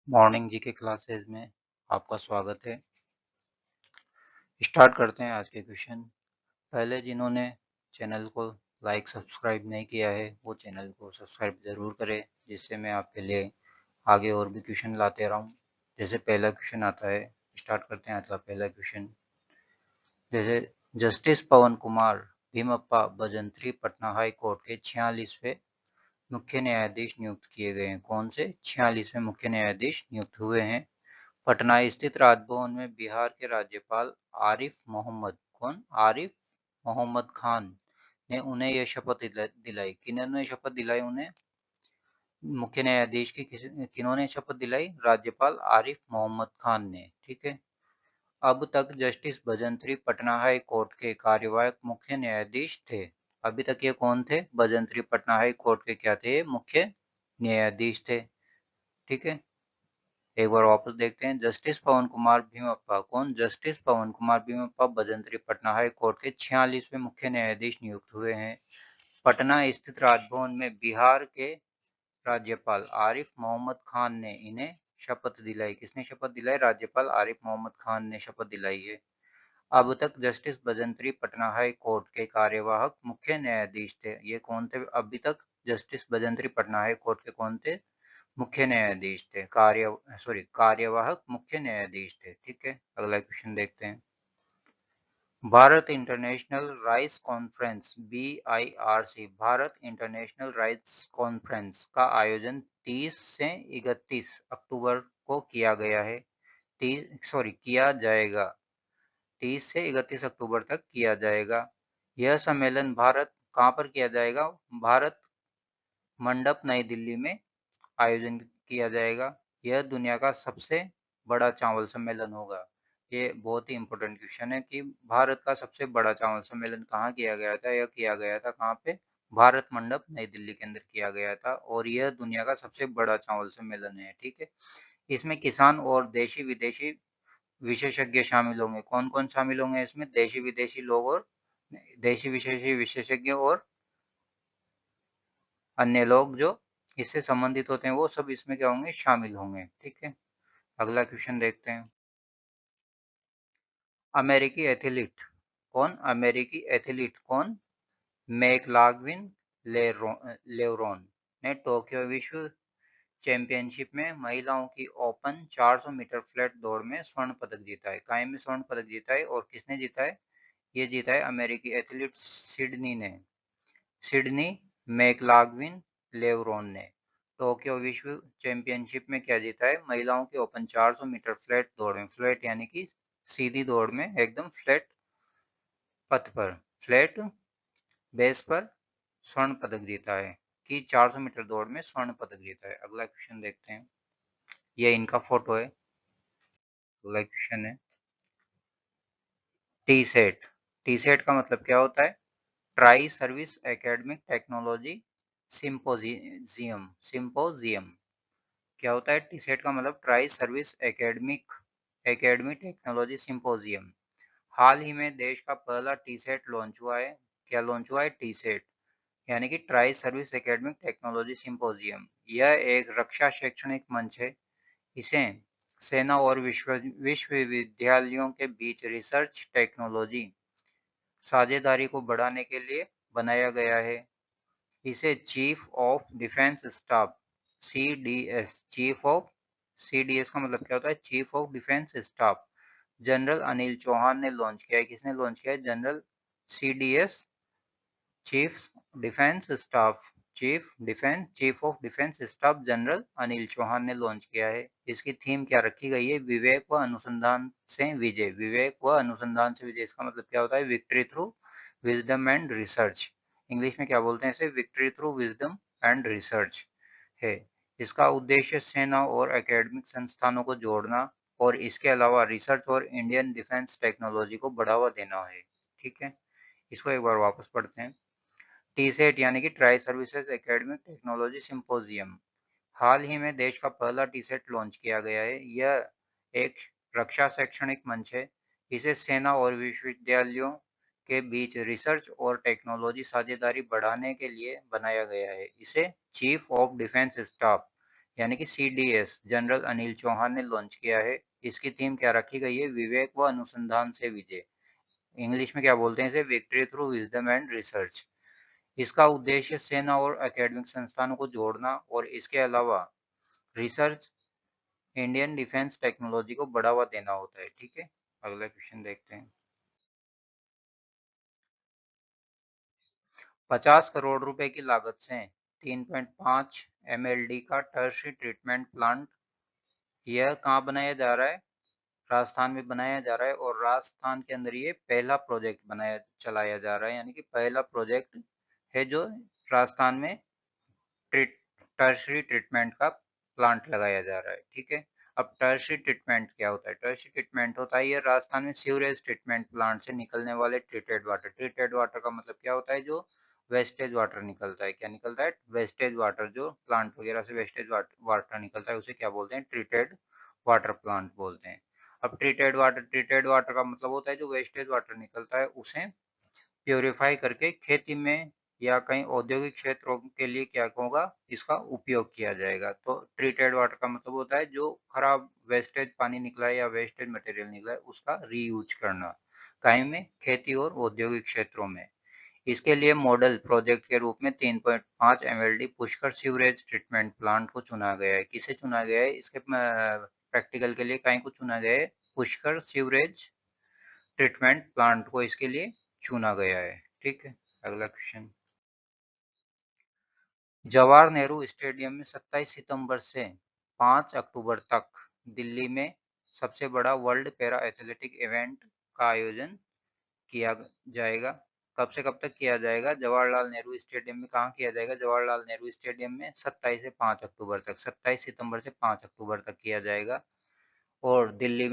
Morning जी के classes में आपका स्वागत है। स्टार्ट करते हैं आज के क्वेश्चन। पहले जिन्होंने चैनल को लाइक सब्सक्राइब नहीं किया है वो चैनल को सब्सक्राइब ज़रूर करें, जिससे मैं आपके लिए आगे और भी क्वेश्चन लाते रहूं। जैसे पहला क्वेश्चन आता है, स्टार्ट करते हैं आज का पहला क्वेश्चन। जैसे जस्टिस पवन कुमार भीमप्पा भजंत्री पटना हाई कोर्ट के 46वें मुख्य न्यायाधीश नियुक्त किए गए हैं। कौन से 46वें मुख्य न्यायाधीश नियुक्त हुए हैं? पटना स्थित राजभवन में बिहार के राज्यपाल आरिफ मोहम्मद आरिफ मोहम्मद खान ने उन्हें यह शपथ दिलाई। किन्होंने शपथ दिलाई उन्हें? मुख्य न्यायाधीश की किन्होंने शपथ दिलाई? राज्यपाल आरिफ मोहम्मद खान ने। ठीक है। अब तक justice Bhajantri Patna high court के कार्यवाहक मुख्य न्यायाधीश थे। अभी तक ये कौन थे? भजंत्री पटना हाई कोर्ट के क्या थे? मुख्य न्यायाधीश थे। ठीक है। एक बार वापस देखते हैं। जस्टिस पवन कुमार भीमप्पा जस्टिस पवन कुमार भीमप्पा भजंत्री पटना हाई कोर्ट के 46वें मुख्य न्यायाधीश नियुक्त हुए हैं। पटना स्थित राजभवन में बिहार के राज्यपाल आरिफ मोहम्मद खान ने इन्हें शपथ दिलाई। किसने शपथ दिलाई? राज्यपाल आरिफ मोहम्मद खान ने शपथ दिलाई है। अब तक justice Bhajantri Patna high court के कार्यवाहक मुख्य न्यायाधीश थे। ये कौन थे? अभी तक justice Bhajantri Patna high court के कौन थे? मुख्य न्यायाधीश थे। कार्यवाहक मुख्य न्यायाधीश थे। ठीक है। अगला क्वेश्चन देखते हैं। Bharat international rice conference BIRC Bharat international rice conference का आयोजन 30 से 31 अक्टूबर को किया गया है। किया जाएगा। 30 से 31 अक्टूबर तक किया जाएगा। यह सम्मेलन भारत कहाँ पर किया जाएगा? भारत मंडप नई दिल्ली में आयोजन किया जाएगा। यह दुनिया का सबसे बड़ा चावल सम्मेलन होगा। ये बहुत ही इंपॉर्टेंट क्वेश्चन है कि भारत का सबसे बड़ा चावल सम्मेलन कहाँ किया गया था? यह किया गया था कहाँ पे? भारत मंडप नई दिल्ली के अंदर किया गया था, और यह दुनिया का सबसे बड़ा चावल सम्मेलन है। ठीक है। इसमें किसान और देशी विदेशी विशेषज्ञ शामिल होंगे। कौन कौन शामिल होंगे इसमें? देशी विदेशी लोग और देशी विशेषी विशेषज्ञ और अन्य लोग जो इससे संबंधित होते हैं वो सब इसमें क्या होंगे? शामिल होंगे। ठीक है। अगला क्वेश्चन देखते हैं। अमेरिकी एथलीट अमेरिकी एथलीट मैकलागविन लेवरॉन ने टोक्यो विश्व चैंपियनशिप में महिलाओं की ओपन 400 मीटर फ्लैट दौड़ में स्वर्ण पदक जीता है। काय में स्वर्ण पदक जीता है, और किसने जीता है? ये जीता है अमेरिकी एथलीट सिडनी मैकलागविन लेवरॉन ने। टोक्यो विश्व चैंपियनशिप में क्या जीता है? महिलाओं के ओपन 400 मीटर फ्लैट दौड़ में, फ्लैट यानी कि सीधी दौड़ में, एकदम फ्लैट पथ पर, फ्लैट बेस पर स्वर्ण पदक जीता है। कि 400 मीटर दौड़ में स्वर्ण पदक जीता है। अगला क्वेश्चन देखते हैं। ये इनका फोटो है। अगला क्वेश्चन है टी सेट। टी सेट का मतलब क्या होता है? Tri service academic technology symposium. क्या होता है? टी सेट का मतलब tri service academy technology symposium. हाल ही में देश का पहला टी सेट लॉन्च हुआ है। क्या लॉन्च हुआ है? टी सेट यानी कि try service academic technology symposium. यह एक रक्षा शैक्षणिक मंच है। इसे सेना और विश्वविद्यालयों के बीच रिसर्च टेक्नोलॉजी साझेदारी को बढ़ाने के लिए बनाया गया है। इसे chief of defence staff CDS का मतलब क्या होता है? Chief of defence staff general Anil Chauhan ने लॉन्च किया है। किसने लॉन्च किया है? General CDS chief defence staff chief of defence staff general Anil Chauhan ने लॉन्च किया है। इसकी थीम क्या रखी गई है? विवेक व अनुसंधान से विजय। विवेक व अनुसंधान से विजय, इसका मतलब क्या होता है? Victory through wisdom and research. English में क्या बोलते हैं इसे? Victory through wisdom and research है। इसका उद्देश्य सेना और एकेडमिक संस्थानों को जोड़ना और इसके अलावा रिसर्च और इंडियन डिफेंस टेक्नोलॉजी को बढ़ावा देना है। ठीक है। इसको एक बार वापस पढ़ते हैं। टीसेट यानी कि tri services academic technology symposium. हाल ही में देश का पहला टीसेट लॉन्च किया गया है। यह एक रक्षा शैक्षणिक मंच है। इसे सेना और विश्वविद्यालयों के बीच रिसर्च और टेक्नोलॉजी साझेदारी बढ़ाने के लिए बनाया गया है। इसे चीफ ऑफ डिफेंस स्टाफ यानी कि CDS जनरल अनिल चौहान ने लॉन्च किया है। इसकी थीम क्या रखी गई है? विवेक व अनुसंधान से विजय। इंग्लिश में क्या बोलते हैं इसे? Victory through wisdom and research. इसका उद्देश्य सेना और एकेडमिक संस्थानों को जोड़ना और इसके अलावा रिसर्च इंडियन डिफेंस टेक्नोलॉजी को बढ़ावा देना होता है। ठीक है, अगला क्वेश्चन देखते हैं। 50 करोड़ रुपए की लागत से 3.5 MLD का टर्शरी ट्रीटमेंट प्लांट, यह कहाँ बनाया जा रहा है? राजस्थान में बनाया जा रहा है, और राजस्थान के अंदर ये पहला प्रोजेक्ट बनाया चलाया जा रहा है, यानी कि पहला प्रोजेक्ट है जो राजस्थान में टर्शरी ट्रीटमेंट का प्लांट लगाया जा रहा है। ठीक है, अब टर्शरी ट्रीटमेंट क्या होता है? टर्शरी ट्रीटमेंट होता है, ये राजस्थान में सीवरेज ट्रीटमेंट प्लांट से निकलने वाले ट्रीटेड वाटर। ट्रीटेड वाटर का मतलब क्या होता है? जो वेस्टेज वाटर निकलता है। क्या निकलता है? Wastage water. जो प्लांट वगैरह से वेस्टेज वाटर निकलता है उसे क्या बोलते हैं? ट्रीटेड वाटर प्लांट बोलते हैं। अब ट्रीटेड वाटर का मतलब होता है जो वेस्टेज वाटर निकलता है उसे प्योरीफाई करके खेती में या कहीं औद्योगिक क्षेत्रों के लिए क्या होगा? इसका उपयोग किया जाएगा। तो ट्रीटेड वाटर का मतलब होता है जो खराब वेस्टेज पानी निकला है या वेस्टेज मटेरियल निकला है उसका रीयूज करना, कहीं में खेती और औद्योगिक क्षेत्रों में। इसके लिए मॉडल प्रोजेक्ट के रूप में 3.5 MLD Pushkar sewerage treatment plant को चुना गया है। किसे चुना गया है? इसके प्रैक्टिकल के लिए कहीं को चुना गया है? पुष्कर सीवरेज ट्रीटमेंट प्लांट को इसके लिए चुना गया है। ठीक है, अगला क्वेश्चन। जवाहर नेहरू स्टेडियम में 27 सितंबर से 5 अक्टूबर तक दिल्ली में सबसे बड़ा वर्ल्ड पैरा एथलेटिक इवेंट का आयोजन किया जाएगा। कब से कब तक किया जाएगा? जवाहरलाल नेहरू स्टेडियम में। कहाँ किया जाएगा? जवाहरलाल नेहरू स्टेडियम में 27 से 5 अक्टूबर तक, 27 सितंबर से 5 अक्टूबर तक किया जाएगा, और दिल्ली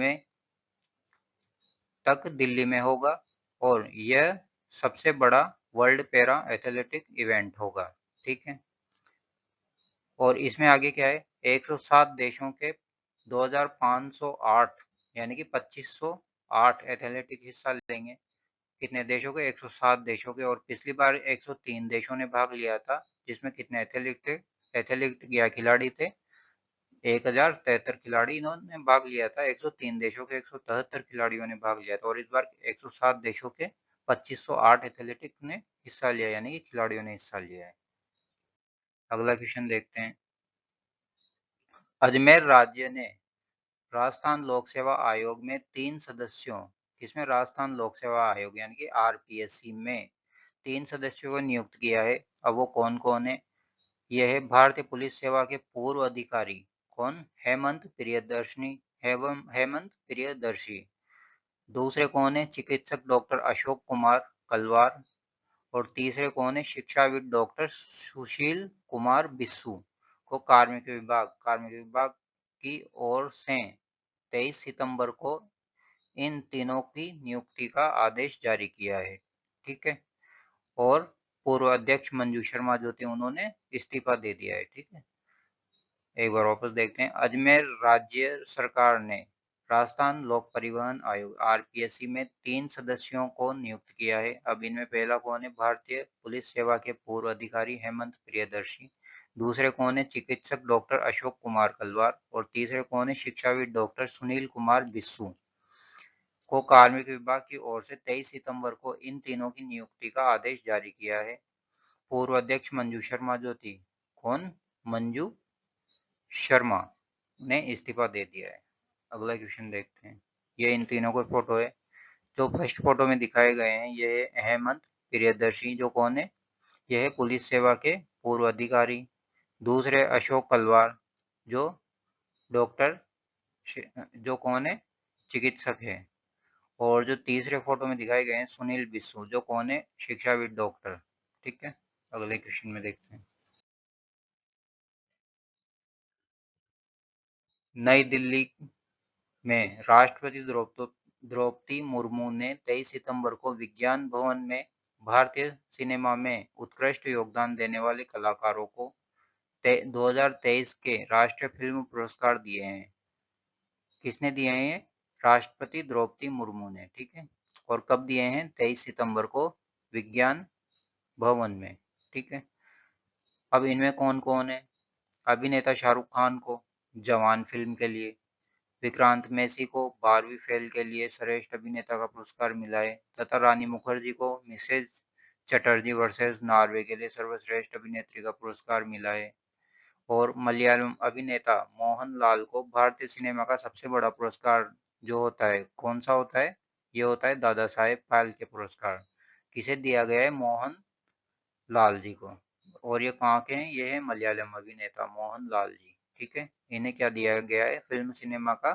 में होगा, और यह सबसे बड़ा वर्ल्ड पैरा एथलेटिक इवेंट होगा। ठीक है, और इसमें आगे क्या है? 107 देशों के 2508 यानी कि 2508 एथलेटिक हिस्सा लेंगे। कितने देशों के? 107 देशों के। और पिछली बार 103 देशों ने भाग लिया था, जिसमें कितने एथलीट थे? एथलीट या खिलाड़ी थे? 1073 खिलाड़ी इन्होंने भाग लिया था। 103 देशों के 173 खिलाड़ियों ने भाग लिया था, और इस बार 107 देशों के 2508 एथलेटिक ने हिस्सा लिया, यानी कि खिलाड़ियों ने हिस्सा लिया है। अगला क्वेश्चन देखते हैं। अजमेर राज्य ने राजस्थान लोक सेवा आयोग में 3 सदस्यों, किसमें? राजस्थान लोक सेवा आयोग यानी कि RPSC में 3 सदस्यों को नियुक्त किया है। अब वो कौन कौन है? यह है भारतीय पुलिस सेवा के पूर्व अधिकारी। कौन? हेमंत प्रियदर्शी। दूसरे कौन है? चिकित्सक डॉक्टर अशोक कुमार कलवार। और तीसरे कौन है? शिक्षाविद डॉक्टर सुशील कुमार बिस्सू को कार्मिक विभाग की ओर से 23 सितंबर को इन तीनों की नियुक्ति का आदेश जारी किया है। ठीक है, और पूर्व अध्यक्ष मंजू शर्मा जो थे उन्होंने इस्तीफा दे दिया है। ठीक है, एक बार वापस देखते हैं। अजमेर राज्य सरकार ने राजस्थान लोक परिवहन आयोग RPSC में 3 सदस्यों को नियुक्त किया है। अब इनमें पहला कौन है? भारतीय पुलिस सेवा के पूर्व अधिकारी हेमंत प्रियदर्शी। दूसरे कौन है? चिकित्सक डॉक्टर अशोक कुमार कलवार। और तीसरे कौन है? शिक्षाविद डॉक्टर सुनील कुमार बिस्सू को कार्मिक विभाग की ओर से 23 सितंबर को इन तीनों की नियुक्ति का आदेश जारी किया है। पूर्व अध्यक्ष मंजू शर्मा जो थी, कौन? मंजू शर्मा ने इस्तीफा दे दिया है। अगला क्वेश्चन देखते हैं। ये इन तीनों को फोटो है। जो फर्स्ट फोटो में दिखाए गए हैं ये है हेमंत प्रियदर्शी, जो कौन है? यह है पुलिस सेवा के पूर्व अधिकारी। दूसरे अशोक कलवार, जो डॉक्टर, जो कौन है? चिकित्सक है। और जो तीसरे फोटो में दिखाए गए हैं सुनील बिस्सू, जो कौन है? शिक्षाविद डॉक्टर। ठीक है, अगले क्वेश्चन में देखते हैं। नई दिल्ली में राष्ट्रपति द्रौपदी मुर्मू ने 23 सितंबर को विज्ञान भवन में भारतीय सिनेमा में उत्कृष्ट योगदान देने वाले कलाकारों को 2023 के राष्ट्रीय फिल्म पुरस्कार दिए हैं। किसने दिए हैं ये? राष्ट्रपति द्रौपदी मुर्मू ने। ठीक है, और कब दिए हैं? 23 सितंबर को विज्ञान भवन में। ठीक है, अब इनमें कौन कौन है? अभिनेता शाहरुख खान को जवान फिल्म के लिए, विक्रांत मैसी को 12वीं फेल के लिए श्रेष्ठ अभिनेता का पुरस्कार मिला है तथा रानी मुखर्जी को मिसेज चटर्जी वर्सेस नॉर्वे के लिए सर्वश्रेष्ठ अभिनेत्री का पुरस्कार मिला है। और मलयालम अभिनेता मोहनलाल को भारतीय सिनेमा का सबसे बड़ा पुरस्कार जो होता है, कौन सा होता है? ये होता है दादा साहेब फाल्के पुरस्कार। किसे दिया गया है? मोहन लाल जी को। और ये कहाँ के हैं? ये है मलयालम अभिनेता मोहन लाल जी। ठीक है, इन्हें क्या दिया गया है? फिल्म सिनेमा का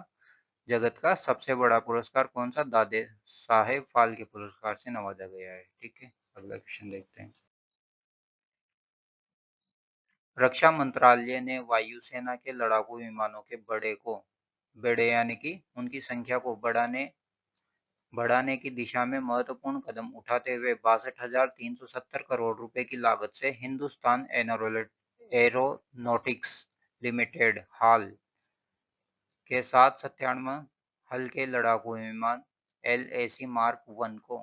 जगत का सबसे बड़ा पुरस्कार कौन सा? दादे साहेब फाल्के पुरस्कार से नवाजा गया है। ठीक है, अगला क्वेश्चन देखते हैं। रक्षा मंत्रालय ने वायुसेना के लड़ाकू विमानों के बेड़े यानी कि उनकी संख्या को बढ़ाने की दिशा में महत्वपूर्ण कदम उठाते हुए 62,370 करोड़ रुपए की लागत से हिंदुस्तान एरोनॉटिक्स लिमिटेड हाल के साथ 97 हल्के लड़ाकू विमान LAC मार्क 1 को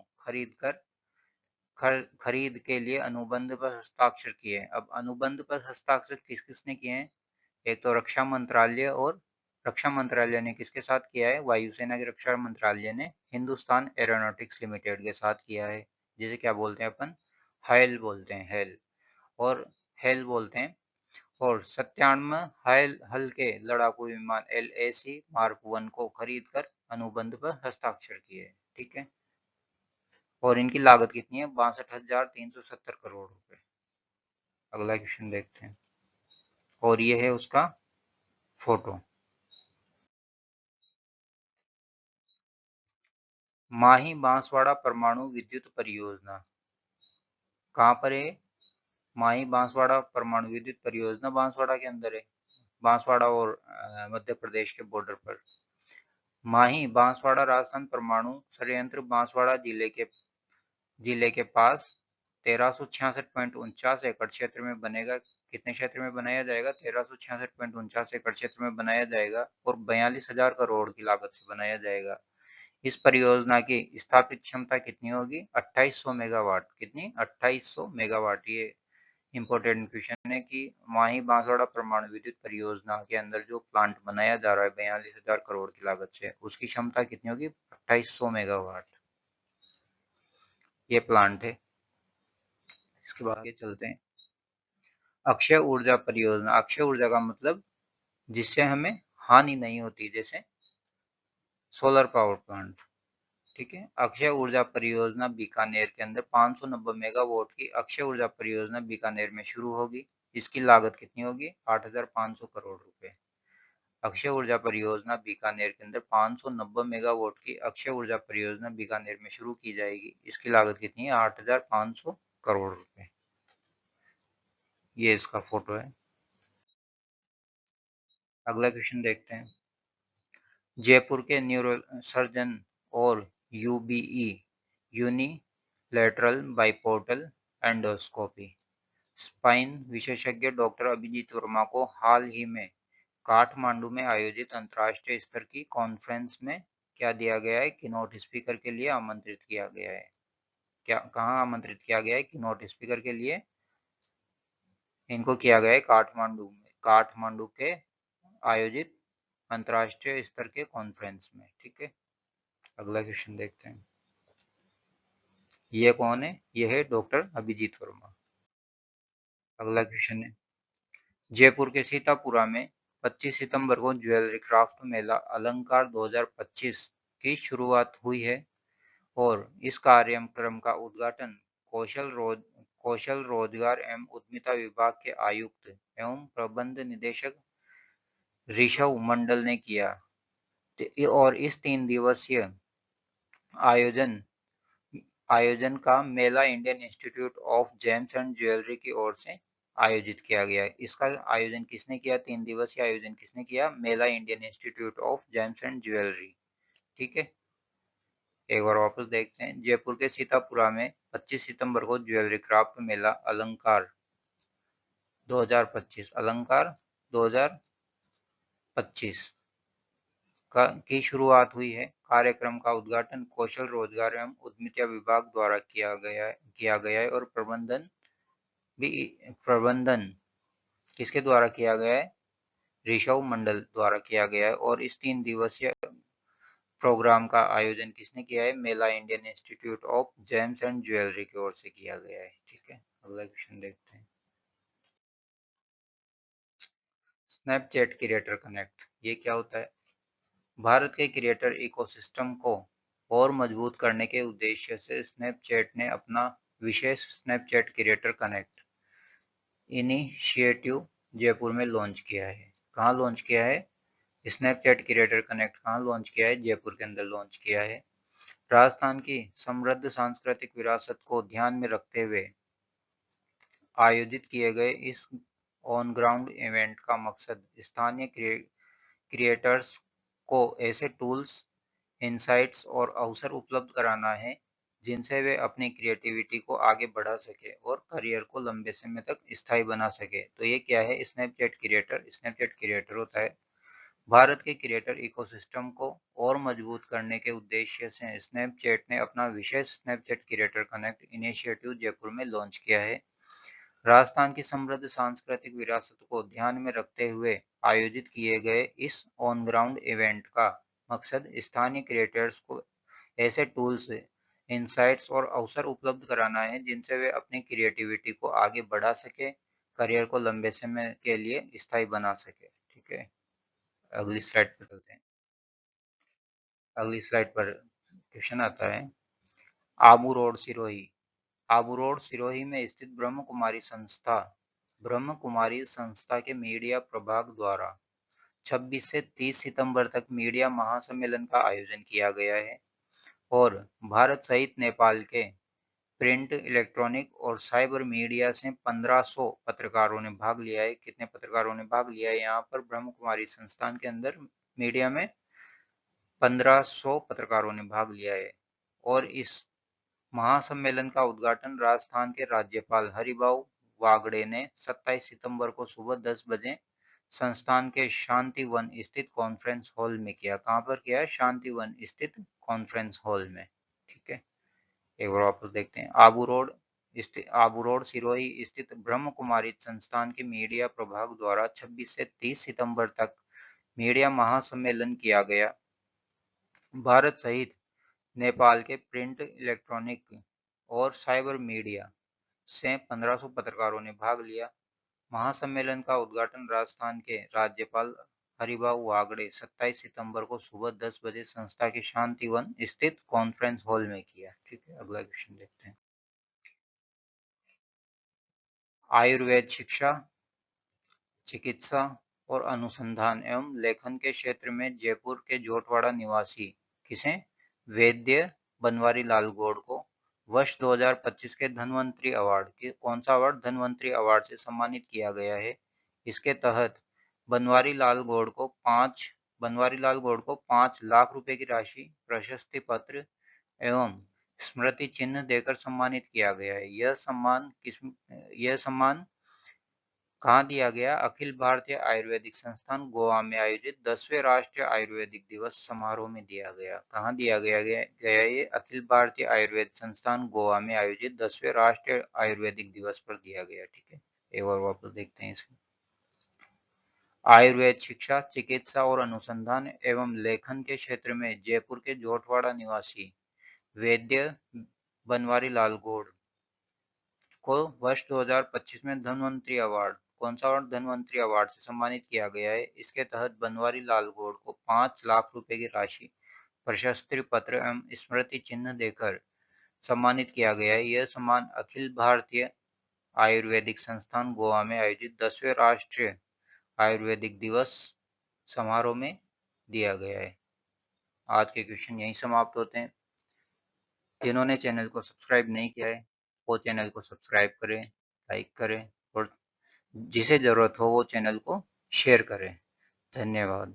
खरीद के लिए अनुबंध पर हस्ताक्षर किए। अब अनुबंध पर हस्ताक्षर किस किसने किए हैं? एक तो रक्षा मंत्रालय ने किसके साथ किया है? वायुसेना के रक्षा मंत्रालय ने हिंदुस्तान एरोनॉटिक्स लिमिटेड के साथ किया है, जिसे क्या बोलते हैं अपन? हेल बोलते हैं, हेल बोलते हैं। और 97 हल्के लड़ाकू विमान LAC मार्क 1 को खरीद कर अनुबंध पर हस्ताक्षर किए। ठीक है, और इनकी लागत कितनी है? 62,370 करोड़ रुपए। अगला क्वेश्चन देखते हैं, और ये है उसका फोटो। माही बांसवाड़ा परमाणु विद्युत परियोजना कहाँ पर है? माही बांसवाड़ा परमाणु विद्युत परियोजना बांसवाड़ा के अंदर है, बांसवाड़ा और मध्य प्रदेश के बॉर्डर पर। माही बांसवाड़ा राजस्थान परमाणु संयंत्र बांसवाड़ा जिले के पास 1366.49 एकड़ क्षेत्र में बनेगा। कितने क्षेत्र में बनाया जाएगा? 1366.49 एकड़ क्षेत्र में बनाया जाएगा और 42,000 करोड़ की लागत से बनाया जाएगा। इस परियोजना की स्थापित क्षमता कितनी होगी? 2800 मेगावाट। कितनी? 2800 मेगावाट। ये इंपॉर्टेंट क्वेश्चन है कि माही बांसवाड़ा परमाणु विद्युत परियोजना के अंदर जो प्लांट बनाया जा रहा है 42,000 करोड़ की लागत से, उसकी क्षमता कितनी होगी? 2800 मेगावाट ये प्लांट है। इसके बाद आगे चलते हैं। अक्षय ऊर्जा परियोजना। अक्षय ऊर्जा का मतलब जिससे हमें हानि नहीं होती, जैसे सोलर पावर प्लांट। ठीक है, अक्षय ऊर्जा परियोजना बीकानेर के अंदर 590 मेगावाट की अक्षय ऊर्जा परियोजना बीकानेर में शुरू होगी। इसकी लागत कितनी होगी? 8,500 करोड़ रुपए। अक्षय ऊर्जा परियोजना बीकानेर के अंदर 590 मेगावाट की अक्षय ऊर्जा परियोजना बीकानेर में शुरू की जाएगी। इसकी लागत कितनी है? 8,500 करोड़ रुपए। ये इसका फोटो है। अगला क्वेश्चन देखते हैं। जयपुर के न्यूरो सर्जन और यूबीई यूनिलैटरल बाइपोर्टल एंडोस्कोपी स्पाइन विशेषज्ञ डॉक्टर अभिजीत वर्मा को हाल ही में काठमांडू में आयोजित अंतर्राष्ट्रीय स्तर की कॉन्फ्रेंस में क्या दिया गया है? कीनोट स्पीकर के लिए आमंत्रित किया गया है। क्या कहाँ आमंत्रित किया गया है? कीनोट स्पीकर के लिए इनको किया गया है काठमांडू के आयोजित अंतर्राष्ट्रीय स्तर के कॉन्फ्रेंस में। ठीक है, अगला क्वेश्चन देखते हैं। ये कौन है? ये है डॉक्टर अभिजीत वर्मा। अगला क्वेश्चन है। जयपुर के सीतापुरा में 25 सितंबर को ज्वेलरी क्राफ्ट मेला अलंकार 2025 की शुरुआत हुई है और इस कार्यक्रम का उद्घाटन कौशल रोजगार एवं उद्यमिता विभाग के आयुक्त एवं प्रबंध निदेशक ऋषभ मंडल ने किया। और इस 3 दिवसीय आयोजन आयोजन का मेला Indian institute of gems and jewellery की ओर से आयोजित किया गया। इसका आयोजन किसने किया? 3 दिवसीय आयोजन किसने किया? मेला Indian institute of gems and jewellery. ठीक है, एक बार वापस देखते हैं। जयपुर के सीतापुरा में 25 सितंबर को ज्वेलरी क्राफ्ट मेला अलंकार 2025 की शुरुआत हुई है। कार्यक्रम का उद्घाटन कौशल रोजगार एवं उद्यमिता विभाग द्वारा किया गया है और प्रबंधन किसके द्वारा किया गया है? ऋषभ मंडल द्वारा किया गया है। और इस 3 दिवसीय प्रोग्राम का आयोजन किसने किया है? मेला Indian institute of gems and jewellery की ओर से किया गया है। ठीक है, अगला क्वेश्चन देखते हैं। स्नैपचैट क्रिएटर कनेक्ट, ये क्या होता है? भारत के क्रिएटर इकोसिस्टम को और मजबूत करने के उद्देश्य से स्नैपचैट ने अपना विशेष Snapchat creator connect initiative Jaipur में लॉन्च किया है। कहाँ लॉन्च किया है? स्नैपचैट क्रिएटर कनेक्ट कहाँ लॉन्च किया है? जयपुर के अंदर लॉन्च किया है। राजस्थान की समृद्ध सांस्कृतिक विरासत को ध्यान में रखते हुए आयोजित किए गए इस ऑन ग्राउंड इवेंट का मकसद स्थानीय क्रिएटर्स को ऐसे टूल्स, इनसाइट्स और अवसर उपलब्ध कराना है जिनसे वे अपनी क्रिएटिविटी को आगे बढ़ा सके और करियर को लंबे समय तक स्थायी बना सके। तो ये क्या है? Snapchat creator. स्नैपचैट क्रिएटर होता है भारत के क्रिएटर इकोसिस्टम को और मजबूत करने के उद्देश्य से स्नैपचैट ने अपना विशेष Snapchat creator connect initiative Jaipur में लॉन्च किया है। राजस्थान की समृद्ध सांस्कृतिक विरासत को ध्यान में रखते हुए आयोजित किए गए इस ऑन ग्राउंड इवेंट का मकसद स्थानीय क्रिएटर्स को ऐसे टूल्स, इनसाइट्स और अवसर उपलब्ध कराना है जिनसे वे अपनी क्रिएटिविटी को आगे बढ़ा सके, करियर को लंबे समय के लिए स्थायी बना सके। ठीक है, अगली स्लाइड पर चलते हैं। अगली स्लाइड पर क्वेश्चन आता है, आबू रोड सिरोही। आबू रोड सिरोही में स्थित ब्रह्म कुमारी संस्था के मीडिया प्रभाग द्वारा 26 से 30 सितंबर तक मीडिया महासम्मेलन का आयोजन किया गया है और भारत सहित नेपाल के प्रिंट, इलेक्ट्रॉनिक और साइबर मीडिया से 1500 पत्रकारों ने भाग लिया है। कितने पत्रकारों ने भाग लिया है? यहाँ पर ब्रह्म कुमारी संस्थान के अंदर मीडिया में 1500 पत्रकारों ने भाग लिया है। और इस महासम्मेलन का उद्घाटन राजस्थान के राज्यपाल हरिभाऊ वागड़े ने 27 सितंबर को सुबह 10 बजे संस्थान के शांति वन स्थित कॉन्फ्रेंस हॉल में किया। कहाँ पर किया है? शांति वन स्थित कॉन्फ्रेंस हॉल में। ठीक है, एक बार वापस देखते हैं। आबू रोड सिरोही स्थित ब्रह्म कुमारी संस्थान के मीडिया प्रभाग द्वारा 26 से 30 सितंबर तक मीडिया महासम्मेलन किया गया। भारत सहित नेपाल के प्रिंट, इलेक्ट्रॉनिक और साइबर मीडिया से 1500 पत्रकारों ने भाग लिया। महासम्मेलन का उद्घाटन राजस्थान के राज्यपाल हरिभाऊ वागड़े 27 सितंबर को सुबह 10 बजे संस्था के शांति वन स्थित कॉन्फ्रेंस हॉल में किया। ठीक है, अगला क्वेश्चन देखते हैं। आयुर्वेद शिक्षा, चिकित्सा और अनुसंधान एवं लेखन के क्षेत्र में जयपुर के जोटवाड़ा निवासी किसे? वैद्य बनवारी लाल गौड़ को वर्ष 2025 के धन्वंतरी अवार्ड के कौन सा अवार्ड? धन्वंतरी अवार्ड से सम्मानित किया गया है। इसके तहत बनवारी लाल गौड़ को 5 लाख रुपए की राशि, प्रशस्ति पत्र एवं स्मृति चिन्ह देकर सम्मानित किया गया है। यह सम्मान कहाँ दिया गया? अखिल भारतीय आयुर्वेदिक संस्थान गोवा में आयोजित 10वें राष्ट्रीय आयुर्वेदिक दिवस समारोह में दिया गया। कहाँ दिया गया ये? अखिल भारतीय आयुर्वेद संस्थान गोवा में आयोजित 10वें राष्ट्रीय आयुर्वेदिक दिवस पर दिया गया। ठीक है, एक बार वापस देखते हैं इसे। आयुर्वेद शिक्षा, चिकित्सा और अनुसंधान एवं लेखन के क्षेत्र में जयपुर के जोटवाड़ा निवासी वैद्य बनवारी लाल गौड़ को वर्ष 2025 में धन्वंतरी अवार्ड, कौन सा अवार्ड? धन्वंतरी अवार्ड से सम्मानित किया गया है। इसके तहत बनवारी लाल गौड़ को 5 लाख रुपए की राशि, प्रशस्ति पत्र एवं स्मृति चिन्ह देकर सम्मानित किया गया है। यह सम्मान अखिल भारतीय आयुर्वेदिक संस्थान गोवा में आयोजित 10वें राष्ट्रीय आयुर्वेदिक दिवस समारोह में दिया गया है। आज के क्वेश्चन यहीं समाप्त होते हैं। जिन्होंने चैनल को सब्सक्राइब नहीं किया है वो चैनल को सब्सक्राइब करें, लाइक करें और जिसे ज़रूरत हो वो चैनल को शेयर करें। धन्यवाद।